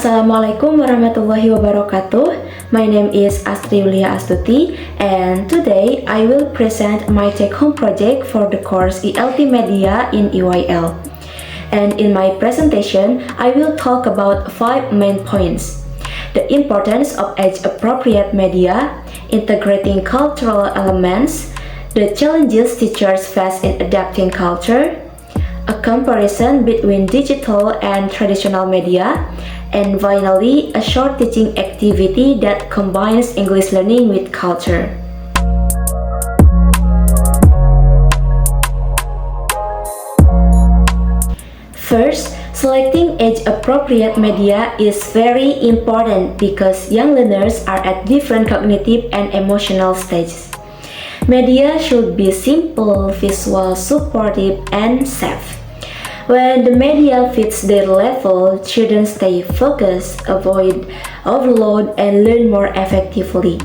Assalamualaikum warahmatullahi wabarakatuh. My name is Astri Yulia Astuti, and today I will present my take-home project for the course ELT Media in EYL. And in my presentation, I will talk about 5 main points: the importance of age-appropriate media, integrating cultural elements, the challenges teachers face in adapting culture, a comparison between digital and traditional media, and finally, a short teaching activity that combines English learning with culture. First, selecting age-appropriate media is very important because young learners are at different cognitive and emotional stages. Media should be simple, visual, supportive, and safe. When the media fits their level, children stay focused, avoid overload, and learn more effectively.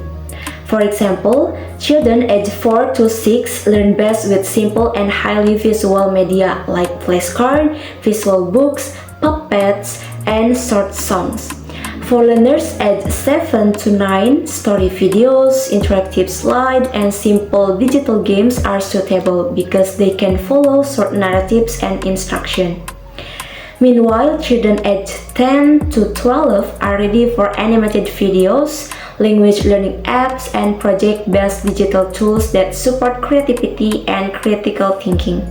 For example, children aged 4 to 6 learn best with simple and highly visual media like flashcards, visual books, puppets, and short songs. For learners aged 7 to 9, story videos, interactive slides, and simple digital games are suitable because they can follow short narratives and instruction. Meanwhile, children aged 10 to 12 are ready for animated videos, language learning apps, and project-based digital tools that support creativity and critical thinking.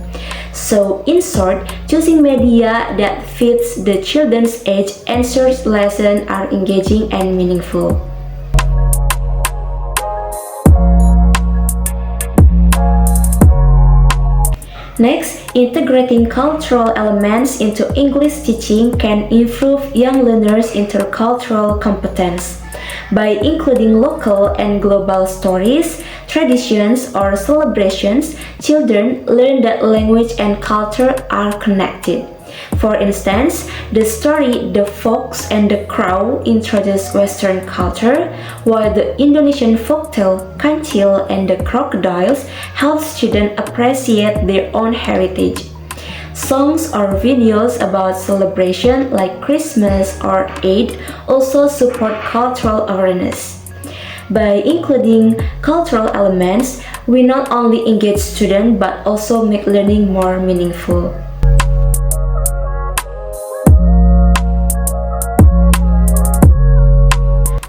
So, in short, choosing media that fits the children's age ensures lessons are engaging and meaningful. Next, integrating cultural elements into English teaching can improve young learners' intercultural competence. By including local and global stories, traditions, or celebrations, children learn that language and culture are connected. For instance, the story The Fox and the Crow introduces Western culture, while the Indonesian folktale Kancil and the Crocodiles helps children appreciate their own heritage. Songs or videos about celebration like Christmas or Eid also support cultural awareness. By including cultural elements, we not only engage students but also make learning more meaningful.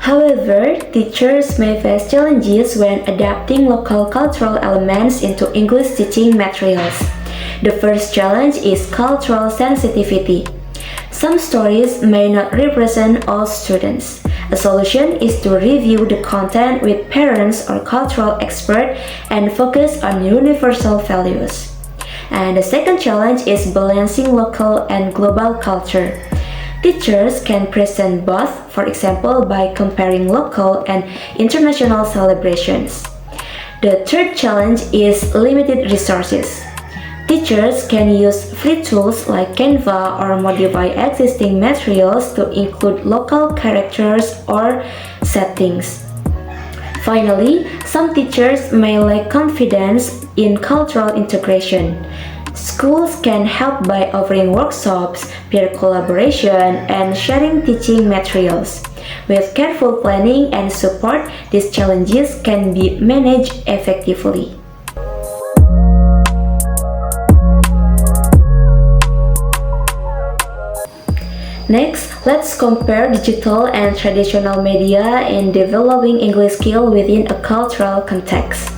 However, teachers may face challenges when adapting local cultural elements into English teaching materials. The first challenge is cultural sensitivity. Some stories may not represent all students. A solution is to review the content with parents or cultural experts and focus on universal values. And the second challenge is balancing local and global culture. Teachers can present both, for example, by comparing local and international celebrations. The third challenge is limited resources. Teachers can use free tools like Canva or modify existing materials to include local characters or settings. Finally, some teachers may lack confidence in cultural integration. Schools can help by offering workshops, peer collaboration, and sharing teaching materials. With careful planning and support, these challenges can be managed effectively. Next, let's compare digital and traditional media in developing English skills within a cultural context.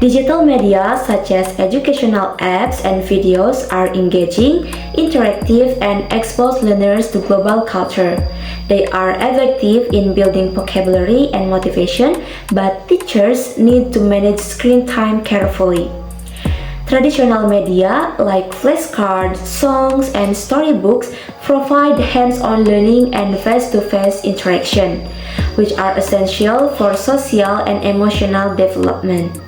Digital media such as educational apps and videos are engaging, interactive, and expose learners to global culture. They are effective in building vocabulary and motivation, but teachers need to manage screen time carefully. Traditional media like flashcards, songs, and storybooks provide hands-on learning and face-to-face interaction, which are essential for social and emotional development.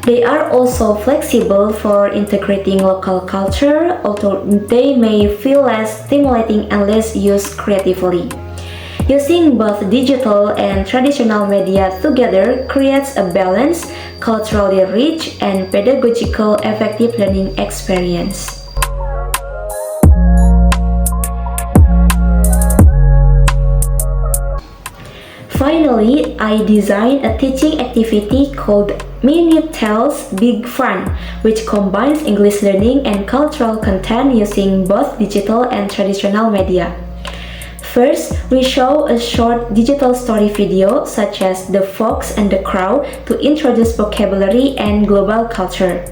They are also flexible for integrating local culture, although they may feel less stimulating unless used creatively. Using both digital and traditional media together creates a balanced, culturally rich, and pedagogical effective learning experience. Finally, I designed a teaching activity called Mini Tales Big Fun, which combines English learning and cultural content using both digital and traditional media. First, we show a short digital story video such as The Fox and the Crow to introduce vocabulary and global culture.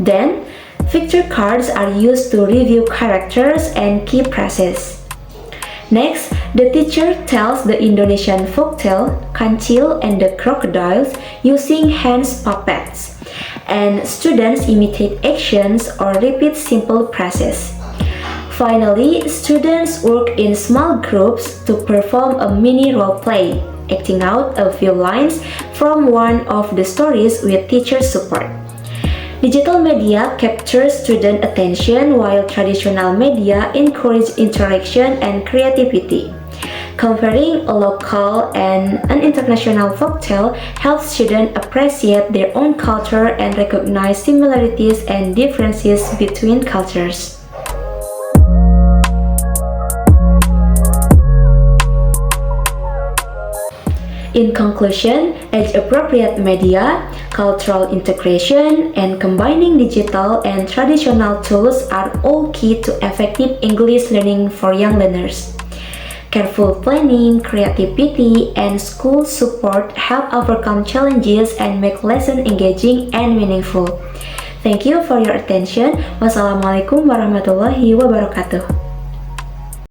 Then, picture cards are used to review characters and key phrases. Next, the teacher tells the Indonesian folktale Kancil and the Crocodiles using hands puppets, and students imitate actions or repeat simple phrases. Finally, students work in small groups to perform a mini role play, acting out a few lines from one of the stories with teacher support. Digital media captures student attention while traditional media encourage interaction and creativity. Comparing a local and an international folktale helps students appreciate their own culture and recognize similarities and differences between cultures. In conclusion, age-appropriate media, cultural integration, and combining digital and traditional tools are all key to effective English learning for young learners. Careful planning, creativity, and school support help overcome challenges and make lessons engaging and meaningful. Thank you for your attention. Wassalamualaikum warahmatullahi wabarakatuh.